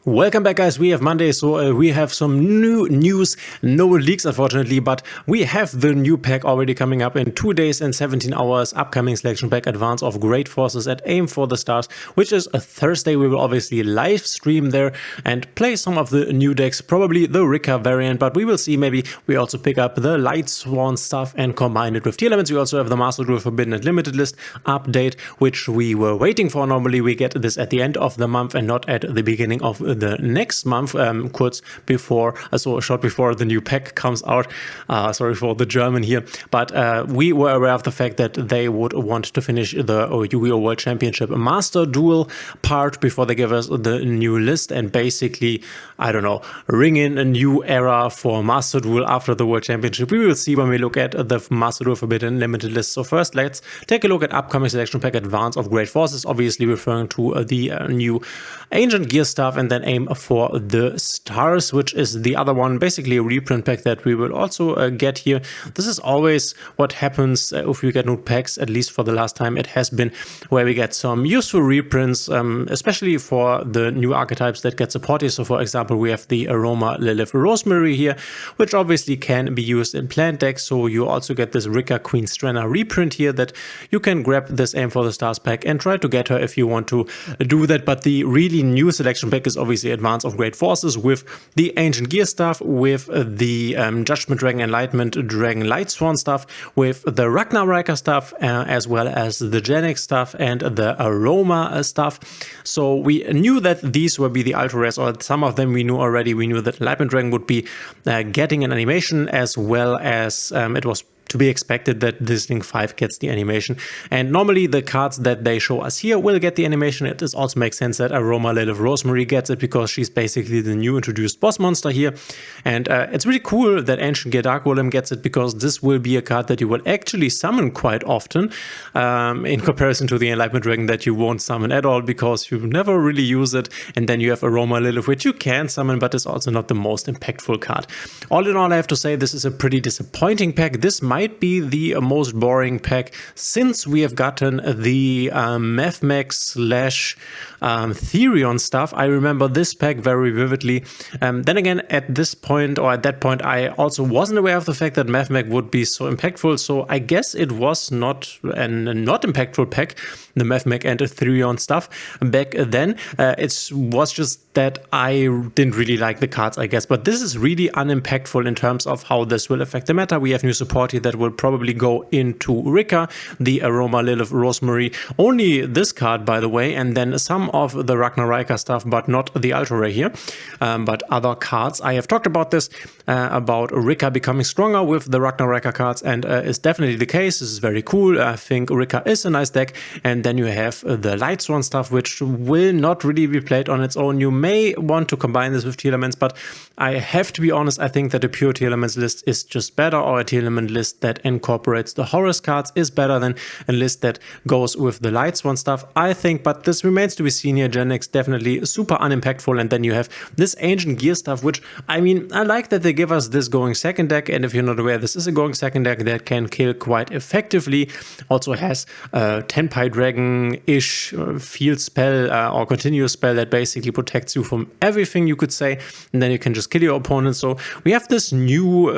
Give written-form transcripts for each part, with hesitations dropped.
Welcome back, guys. We have Monday, so we have some new news. No leaks, unfortunately, but we have the new pack already coming up in 2 days and 17 hours. Upcoming selection pack Advance of Great Forces at Aim for the Stars, which is a Thursday. We will obviously live stream there and play some of the new decks, probably the Rika variant, but we will see. Maybe we also pick up the Light Swan stuff and combine it with tier elements. We also have the Master Duel Forbidden and Limited List update, which we were waiting for. Normally we get this at the end of the month and not at the beginning of the next month, kurz before, so short before the new pack comes out. Sorry for the German here, but we were aware of the fact that they would want to finish the Yu-Gi-Oh! World Championship Master Duel part before they give us the new list and basically, I don't know, ring in a new era for Master Duel after the World Championship. We will see when we look at the Master Duel Forbidden Limited List. So first, let's take a look at upcoming selection pack Advance of Great Forces, obviously referring to the new Ancient Gear stuff, and then Aim for the Stars, which is the other one, basically a reprint pack that we will also get here. This is always what happens if we get new packs, at least for the last time it has been, where we get some useful reprints, especially for the new archetypes that get supported. So for example, we have the Aroma Lilith Rosemary here, which obviously can be used in plant decks. So you also get this Rika Queen Strenna reprint here that you can grab this Aim for the Stars pack and try to get her if you want to do that. But the really new selection pack is obviously Advance of Great Forces with the Ancient Gear stuff, with the Judgment Dragon Enlightenment Dragon Light Swan stuff, with the Ragnaraka stuff, as well as the Genex stuff and the Aroma stuff. So we knew that these would be the ultra rares, or some of them we knew already. We knew that Enlightenment Dragon would be getting an animation, as well as it was to be expected that this Link 5 gets the animation. And normally the cards that they show us here will get the animation. It also makes sense that Aroma Lilith Rosemary gets it, because she's basically the new introduced boss monster here. And it's really cool that Ancient Gear Dark Golem gets it, because this will be a card that you will actually summon quite often, in comparison to the Enlightenment Dragon that you won't summon at all, because you never really use it. And then you have Aroma Lilith, which you can summon, but is also not the most impactful card. All in all, I have to say this is a pretty disappointing pack. This might be the most boring pack since we have gotten the Mefmax slash Therion stuff. I remember this pack very vividly. Then again, at this point, or at that point, I also wasn't aware of the fact that Mefmax would be so impactful. So I guess it was not a not impactful pack, the Mefmax and Therion stuff back then. It was just that I didn't really like the cards, I guess. But this is really unimpactful in terms of how this will affect the meta. We have new support here that will probably go into Rika, the Aroma Lilith Rosemary. Only this card, by the way, and then some of the Ragnaraka stuff, but not the Ultra Rare here, but other cards. I have talked about this, about Rika becoming stronger with the Ragnaraka cards, and it's definitely the case. This is very cool. I think Rika is a nice deck. And then you have the Light Swan stuff, which will not really be played on its own. You may want to combine this with tier elements, but I have to be honest, I think that a pure tier elements list is just better, or a tier element list that incorporates the Horus cards is better than a list that goes with the Light Swan stuff, I think. But this remains to be seen here. Genex definitely super unimpactful. And then you have this Ancient Gear stuff, which, I mean, I like that they give us this going second deck. And if you're not aware, this is a going second deck that can kill quite effectively. Also has a Tenpai Dragon-ish field spell, or continuous spell that basically protects you from everything, you could say. And then you can just kill your opponent. So we have this new,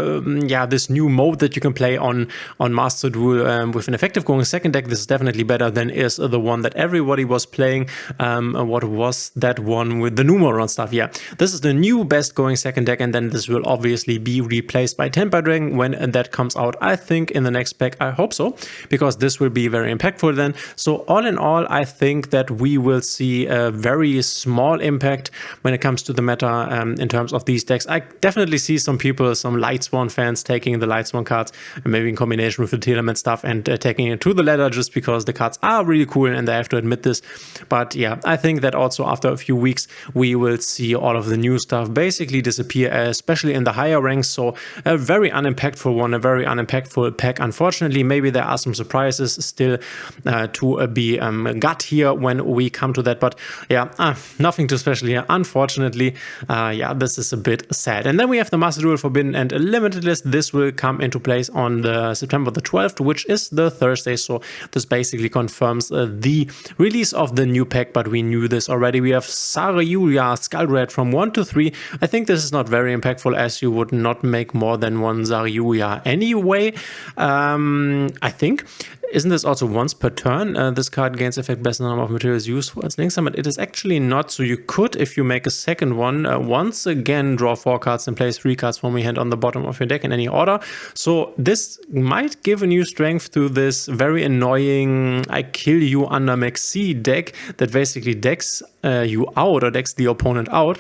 this new mode that you can play on Master Duel with an effective going second deck. This is definitely better than is the one that everybody was playing. What was that one with the Numeron stuff? Yeah, this is the new best going second deck, and then this will obviously be replaced by Tenpai Dragon when that comes out, I think, in the next pack. I hope so, because this will be very impactful then. So all in all, I think that we will see a very small impact when it comes to the meta in terms of these decks. I definitely see some people, some Light Swan fans, taking the Light Swan cards, maybe in combination with the tier element stuff, and taking it to the ladder just because the cards are really cool, and I have to admit this. But yeah, I think that also after a few weeks we will see all of the new stuff basically disappear, especially in the higher ranks. So a very unimpactful one, a very unimpactful pack. Unfortunately, maybe there are some surprises still to be got here when we come to that. But yeah, nothing too special here, unfortunately. Yeah, this is a bit sad. And then we have the Master Duel Forbidden and a Limited List. This will come into place on the September the 12th, which is the Thursday. So this basically confirms the release of the new pack, but we knew this already. We have Saryuya Skull Red from 1 to 3. I think this is not very impactful, as you would not make more than one Saryuya anyway. I think. Isn't this also once per turn? This card gains effect based on the number of materials used for its link summon. It is actually not, so you could, if you make a second one, once again draw 4 cards and place 3 cards from your hand on the bottom of your deck in any order. So this might give a new strength to this very annoying I kill you under Maxi deck that basically decks you out, or decks the opponent out,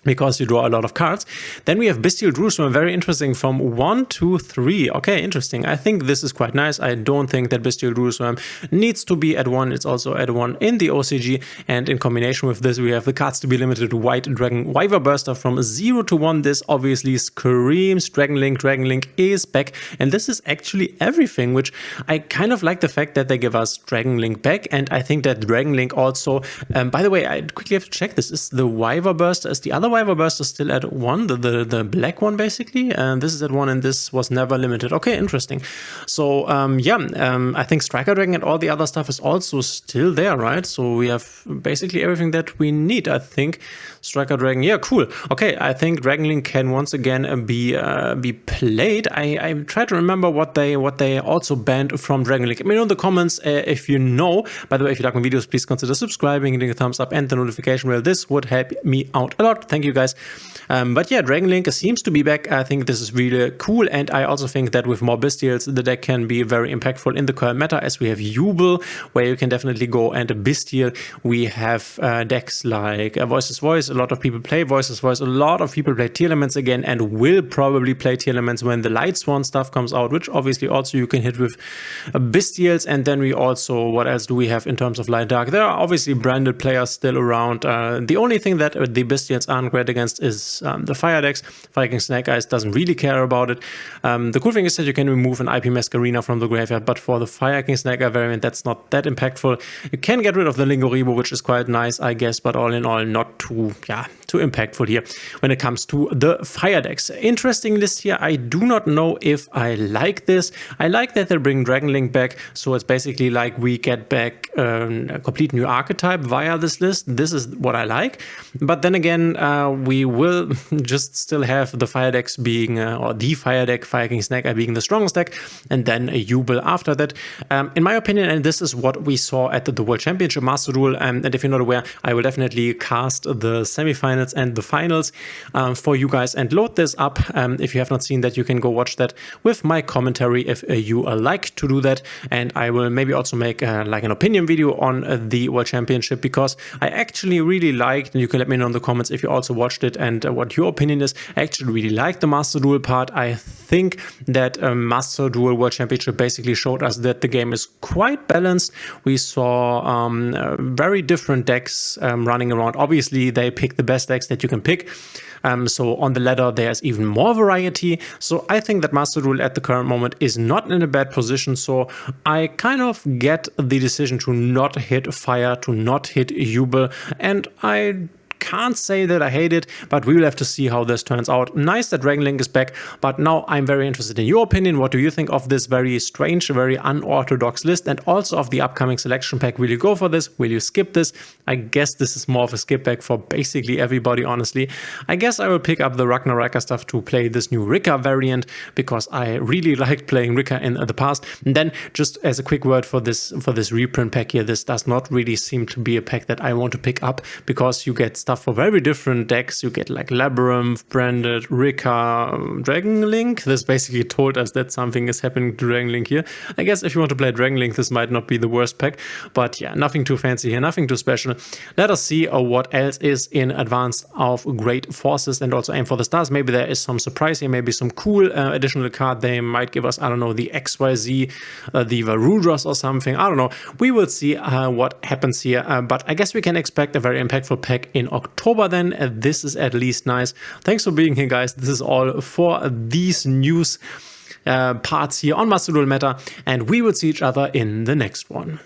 because you draw a lot of cards. Then we have Bestial Jerusalem, very interesting, from 1 to 3. Okay, interesting. I think this is quite nice. I don't think that Bestial Jerusalem needs to be at 1. It's also at 1 in the OCG. And in combination with this, we have the cards to be limited White Dragon Wyver Burster from 0 to 1. This obviously screams Dragon Link. Dragon Link is back. And this is actually everything, which I kind of like the fact that they give us Dragon Link back. And I think that Dragon Link also, by the way, I quickly have to check this. Is the Wyver Burster, is the other Wyver Burst is still at 1, the black one basically, and this is at 1, and this was never limited. Okay, interesting. So I think Striker Dragon and all the other stuff is also still there, right? So we have basically everything that we need, I think. Striker Dragon, yeah, cool. Okay, I think Dragon Link can once again be played. I try to remember what they also banned from Dragon Link. Let me know in the comments if you know. By the way, if you like my videos, please consider subscribing, hitting a thumbs up and the notification bell. This would help me out a lot. Thank you guys. But yeah, Dragon Link seems to be back. I think this is really cool, and I also think that with more Bestials, the deck can be very impactful in the current meta, as we have Jubel, where you can definitely go and a Bestial. We have decks like Voices Voice. A lot of people play Voices Voice. A lot of people play Tier Elements again, and will probably play Tier Elements when the Light Swan stuff comes out, which obviously also you can hit with Bestials. And then we also, what else do we have in terms of Light Dark? There are obviously branded players still around. The only thing that the Bestials aren't great against is the Fire decks. Fire King Snake Eyes doesn't really care about it. The cool thing is that you can remove an IP Masquerena from the graveyard, but for the Fire King Snake Eye variant, that's not that impactful. You can get rid of the Lingoribo, which is quite nice, I guess, but all in all, not too impactful here when it comes to the Fire decks. Interesting list here. I do not know if I like this. I like that they bring Dragon Link back, so it's basically like we get back a complete new archetype via this list. This is what I like, but then again, we will just still have the Fire decks being, or the Fire deck, Fire King Snake Eye being the strongest deck, and then a Jubel after that. In my opinion, and this is what we saw at the World Championship Master Duel, and if you're not aware, I will definitely cast the semifinals and the finals for you guys and load this up. If you have not seen that, you can go watch that with my commentary if you like to do that, and I will maybe also make like an opinion video on the World Championship, because I actually really liked, and you can let me know in the comments if you also watched it and what your opinion is. I actually really liked the Master Duel part. I think that Master Duel World Championship basically showed us that the game is quite balanced. We saw very different decks running around. Obviously, they pick the best decks that you can pick. So on the ladder, there's even more variety. So I think that Master Duel at the current moment is not in a bad position. So I kind of get the decision to not hit Fire, to not hit Jubel, and I can't say that I hate it, but we will have to see how this turns out. Nice that Dragon Link is back, but now I'm very interested in your opinion. What do you think of this very strange, very unorthodox list, and also of the upcoming selection pack? Will you go for this? Will you skip this? I guess this is more of a skip pack for basically everybody, honestly. I guess I will pick up the Ragnaraka stuff to play this new Rika variant, because I really liked playing Rika in the past. And then just as a quick word for this reprint pack here, this does not really seem to be a pack that I want to pick up, because you get stuff for very different decks. You get like Labyrinth, Branded, Rika, Dragon Link. This basically told us that something is happening to Dragon Link here. I guess if you want to play Dragon Link, this might not be the worst pack, but yeah, nothing too fancy here, nothing too special. Let us see what else is in advance of Great Forces, and also aim for the stars. Maybe there is some surprise here, maybe some cool additional card they might give us. I don't know, the XYZ, the Varudras or something. I don't know. We will see what happens here, but I guess we can expect a very impactful pack in October then. This is at least nice. Thanks for being here, guys. This is all for these news parts here on Master Duel Meta, and we will see each other in the next one.